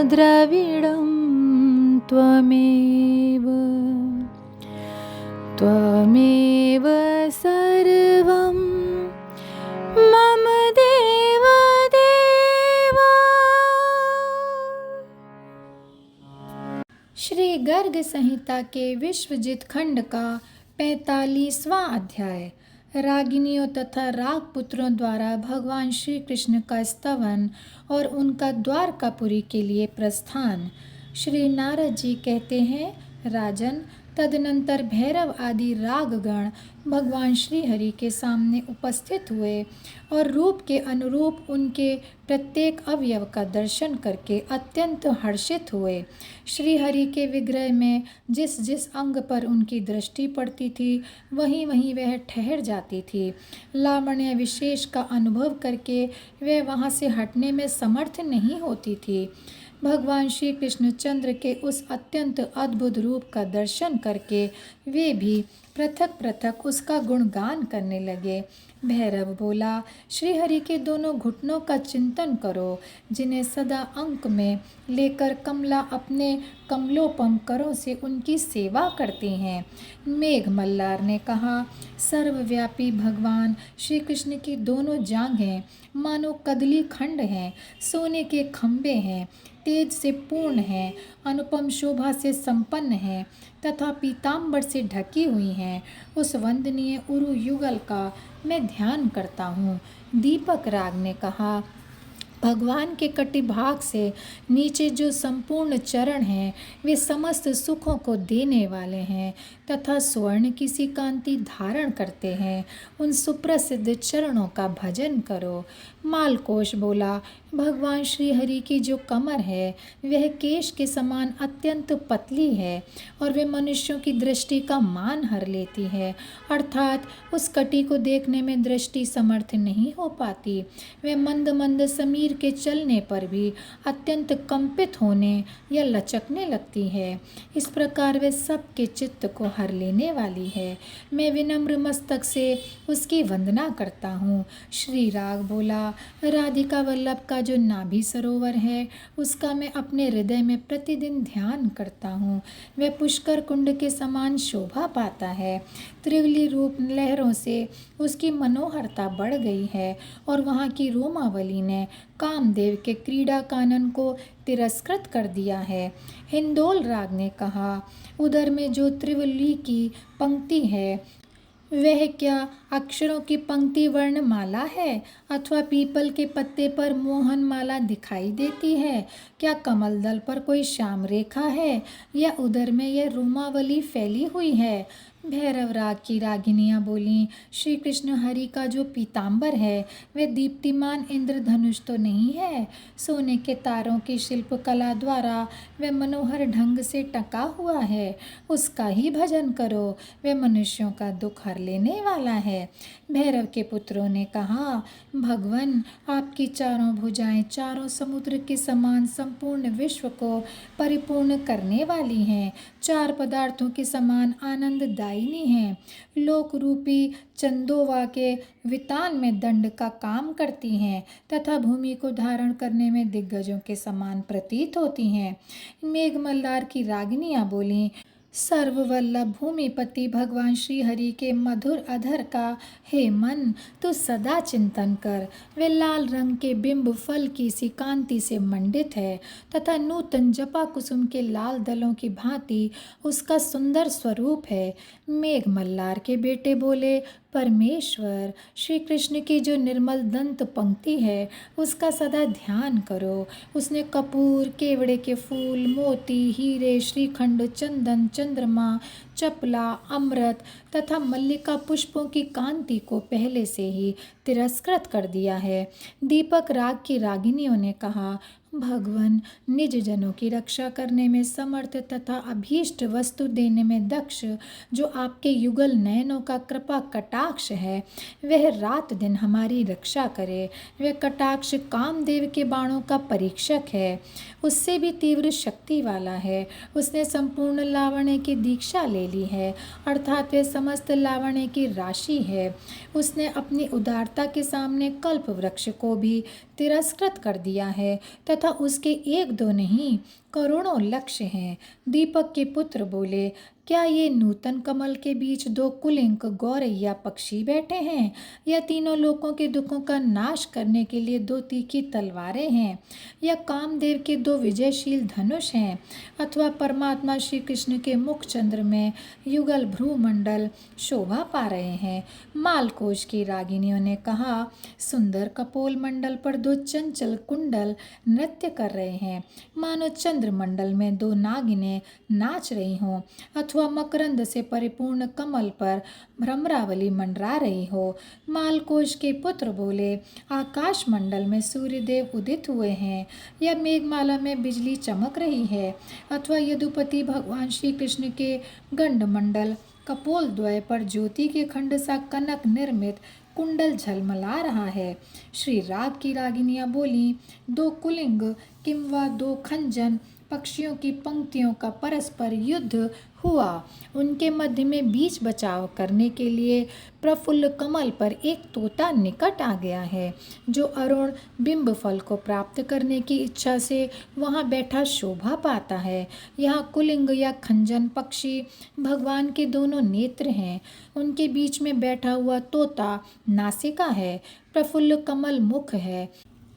द्रविडं त्वमेव त्वमेव सर्वं मम देव देवा। श्री गर्ग संहिता के विश्वजित खंड का 45वां अध्याय। रागिनियों तथा रागपुत्रों द्वारा भगवान श्री कृष्ण का स्तवन और उनका द्वारकापुरी के लिए प्रस्थान। श्री नारद जी कहते हैं, राजन, तदनंतर भैरव आदि रागगण भगवान श्री हरि के सामने उपस्थित हुए और रूप के अनुरूप उनके प्रत्येक अवयव का दर्शन करके अत्यंत हर्षित हुए। श्री हरि के विग्रह में जिस जिस अंग पर उनकी दृष्टि पड़ती थी वहीं वहीं वह ठहर जाती थी। लावण्य विशेष का अनुभव करके वह वहाँ से हटने में समर्थ नहीं होती थी। भगवान श्री कृष्णचंद्र के उस अत्यंत अद्भुत रूप का दर्शन करके वे भी पृथक पृथक उसका गुणगान करने लगे। भैरव बोला, श्रीहरि के दोनों घुटनों का चिंतन करो, जिन्हें सदा अंक में लेकर कमला अपने कमलोपम करों से उनकी सेवा करती हैं। मेघ मल्लार ने कहा, सर्वव्यापी भगवान श्री कृष्ण की दोनों जांघें मानो कदली खंड हैं, सोने के खंभे हैं, तेज से पूर्ण हैं, अनुपम शोभा से संपन्न हैं तथा पीताम्बर से ढकी हुई हैं। उस वंदनीय उरु युगल का मैं ध्यान करता हूँ। दीपक राग ने कहा, भगवान के कटिभाग से नीचे जो संपूर्ण चरण हैं वे समस्त सुखों को देने वाले हैं तथा स्वर्ण की सी कांति धारण करते हैं। उन सुप्रसिद्ध चरणों का भजन करो। मालकोश बोला, भगवान श्री हरि की जो कमर है वह केश के समान अत्यंत पतली है और वे मनुष्यों की दृष्टि का मान हर लेती है, अर्थात उस कटी को देखने में दृष्टि समर्थ नहीं हो पाती। वह मंद मंद समीर के चलने पर भी अत्यंत कंपित होने या लचकने लगती है। इस प्रकार वे सबके चित्त को हर लेने वाली है। मैं विनम्र मस्तक से उसकी वंदना करता हूँ। श्री राग बोला, राधिका वल्लभ का जो नाभि सरोवर है उसका मैं अपने हृदय में प्रतिदिन ध्यान करता हूँ। वह पुष्कर कुंड के समान शोभा पाता है। त्रिवली रूप लहरों से उसकी मनोहरता बढ़ गई है और वहाँ की रोमावली ने कामदेव के क्रीड़ा कानन को तिरस्कृत कर दिया है। हिंदोल राग ने कहा, उधर में जो त्रिवली की पंक्ति है वह क्या अक्षरों की पंक्ति वर्णमाला है अथवा पीपल के पत्ते पर मोहन माला दिखाई देती है? क्या कमल दल पर कोई श्याम रेखा है या उधर में यह रोमावली फैली हुई है? भैरव राग की रागिनियाँ बोलीं, श्री कृष्ण हरि का जो पीताम्बर है वह दीप्तिमान इंद्रधनुष तो नहीं है। सोने के तारों की शिल्पकला द्वारा वह मनोहर ढंग से टका हुआ है। उसका ही भजन करो, वह मनुष्यों का दुख हर लेने वाला है। भैरव के पुत्रों ने कहा, भगवन, आपकी चारों भुजाएं चारों समुद्र के समान संपूर्ण विश्व को परिपूर्ण करने वाली हैं, चार पदार्थों के समान आनंददायिनी हैं, लोक रूपी चंदोवा के वितान में दंड का काम करती हैं तथा भूमि को धारण करने में दिग्गजों के समान प्रतीत होती हैं। मेघ मल्लार की रागिनियाँ बोलीं, सर्ववल्लभ भूमिपति भगवान श्री हरि के मधुर अधर का हे मन तू सदा चिंतन कर। वे लाल रंग के बिंब फल की सी कांति से मंडित है तथा नूतन जपा कुसुम के लाल दलों की भांति उसका सुंदर स्वरूप है। मेघ मल्लार के बेटे बोले, परमेश्वर, श्री कृष्ण की जो निर्मल दंत पंक्ति है उसका सदा ध्यान करो। उसने कपूर, केवड़े के फूल, मोती, हीरे, श्रीखंड, चंदन, चंद्रमा, चपला, अमृत तथा मल्लिका पुष्पों की कांति को पहले से ही तिरस्कृत कर दिया है। दीपक राग की रागिनियों ने कहा, भगवन, निज जनों की रक्षा करने में समर्थ तथा अभीष्ट वस्तु देने में दक्ष जो आपके युगल नयनों का कृपा कटाक्ष है वह रात दिन हमारी रक्षा करे। वह कटाक्ष कामदेव के बाणों का परीक्षक है, उससे भी तीव्र शक्ति वाला है। उसने संपूर्ण लावण्य की दीक्षा ले ली है, अर्थात वह समस्त लावण्य की राशि है। उसने अपनी उदारता के सामने कल्प वृक्ष को भी तिरस्कृत कर दिया है तथा तथा उसके एक दो नहीं करोड़ों लक्ष्य हैं। दीपक के पुत्र बोले, क्या ये नूतन कमल के बीच दो कुलिंक गौरैया पक्षी बैठे हैं, या तीनों लोकों के दुखों का नाश करने के लिए दो तीखी तलवारें हैं, या कामदेव के दो विजयशील धनुष हैं, अथवा परमात्मा श्री कृष्ण के मुख चंद्र में युगल भ्रूमंडल शोभा पा रहे हैं। मालकोश की रागिनियों ने कहा, सुंदर कपोल मंडल पर दो चंचल कुंडल नृत्य कर रहे हैं, मानो चंद्रमंडल में दो नागिनें नाच रही हों, अथवा मकरंद से परिपूर्ण कमल पर भ्रमरावली मंडरा रही हो। मालकोश के पुत्र बोले, आकाश मंडल में सूर्यदेव उदित हुए हैं, या मेघमाला में बिजली चमक रही है, अथवा यदुपति भगवान श्री कृष्ण के गंडमंडल कपोल द्वय पर ज्योति के खंड सा कनक निर्मित कुंडल झलमला रहा है। श्री राग की रागिनियां बोली, दो कुलिंग किंवा दो खंजन पक्षियों की पंक्तियों का परस्पर युद्ध हुआ। उनके मध्य में बीच बचाव करने के लिए प्रफुल्ल कमल पर एक तोता निकट आ गया है, जो अरुण बिंब फल को प्राप्त करने की इच्छा से वहाँ बैठा शोभा पाता है। यहाँ कुलिंग या खंजन पक्षी भगवान के दोनों नेत्र हैं। उनके बीच में बैठा हुआ तोता नासिका है, प्रफुल्ल कमल मुख है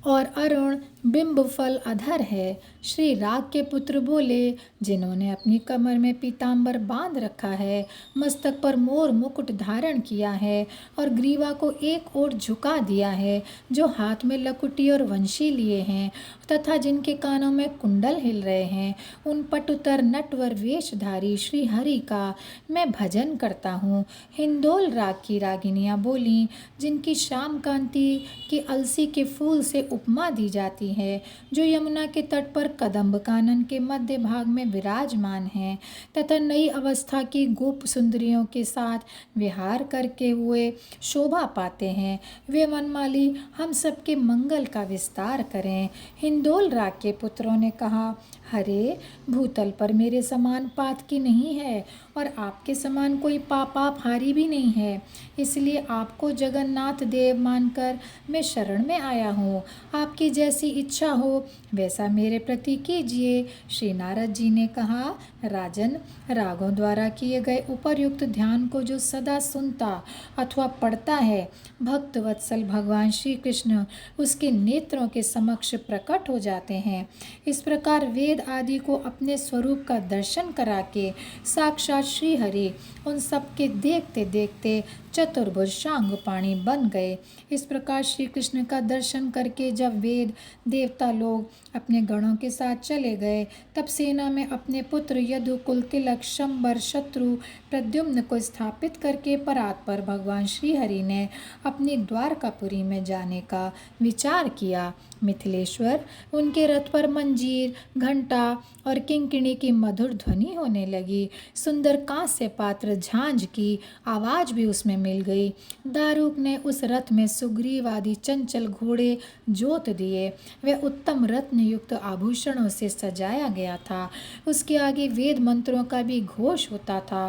और अरुण बिंब फल अधर है। श्री राग के पुत्र बोले, जिन्होंने अपनी कमर में पीताम्बर बांध रखा है, मस्तक पर मोर मुकुट धारण किया है और ग्रीवा को एक ओर झुका दिया है, जो हाथ में लकुटी और वंशी लिए हैं तथा जिनके कानों में कुंडल हिल रहे हैं, उन पटुतर नटवर वेशधारी श्री हरि का मैं भजन करता हूँ। हिंदोल राग की रागिनियाँ बोलीं, जिनकी श्याम कांति की अलसी के फूल से उपमा दी जाती है, जो यमुना के तट पर कदम्ब कानन के मध्य भाग में विराजमान हैं तथा नई अवस्था की गोप सुंदरियों के साथ विहार करके हुए शोभा पाते हैं, वे वनमाली हम सबके मंगल का विस्तार करें। हिंदोल राग के पुत्रों ने कहा, हरे भूतल पर मेरे समान पातकी नहीं है और आपके समान कोई पापापहारी भी नहीं है, इसलिए आपको जगन्नाथ देव मानकर मैं शरण में आया हूँ। आपकी जैसी इच्छा हो वैसा मेरे प्रति कीजिए। श्री नारद जी ने कहा, राजन, रागों द्वारा किए गए उपर्युक्त ध्यान को जो सदा सुनता अथवा पढ़ता है, भक्त वत्सल भगवान श्री कृष्ण उसके नेत्रों के समक्ष प्रकट हो जाते हैं। इस प्रकार वेद आदि को अपने स्वरूप का दर्शन करा के साक्षात श्री हरि उन सबके देखते देखते चतुर्भुज शांगपाणी बन गए। इस प्रकार श्री कृष्ण का दर्शन करके जब वेद देवता लोग अपने गणों के साथ चले गए, तब सेना में अपने पुत्र यदुकुल, तिलक, शंबर, शत्रु, प्रद्युम्न को स्थापित करके परात पर भगवान श्री हरि ने अपनी द्वारकापुरी में जाने का विचार किया। मिथिलेश्वर, उनके रथ पर मंजीर, घंटा और किंकिणी की मधुर ध्वनि होने लगी। सुंदर कांस्य पात्र झांझ की आवाज भी उसमें मिल गई। दारुक ने उस रथ में सुग्रीव आदि चंचल घोड़े जोत दिए। वह उत्तम रत्न युक्त आभूषणों से सजाया गया था। उसके आगे वेद मंत्रों का भी घोष होता था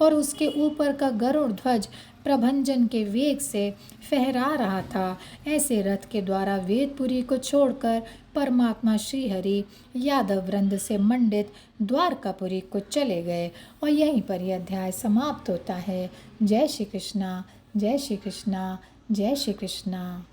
और उसके ऊपर का गरुड़ ध्वज प्रभंजन के वेग से फहरा रहा था। ऐसे रथ के द्वारा वेदपुरी को छोड़कर परमात्मा श्री हरि यादव वृंद से मंडित द्वारकापुरी को चले गए। और यहीं पर यह अध्याय समाप्त होता है। जय श्री कृष्णा, जय श्री कृष्णा, जय श्री कृष्णा।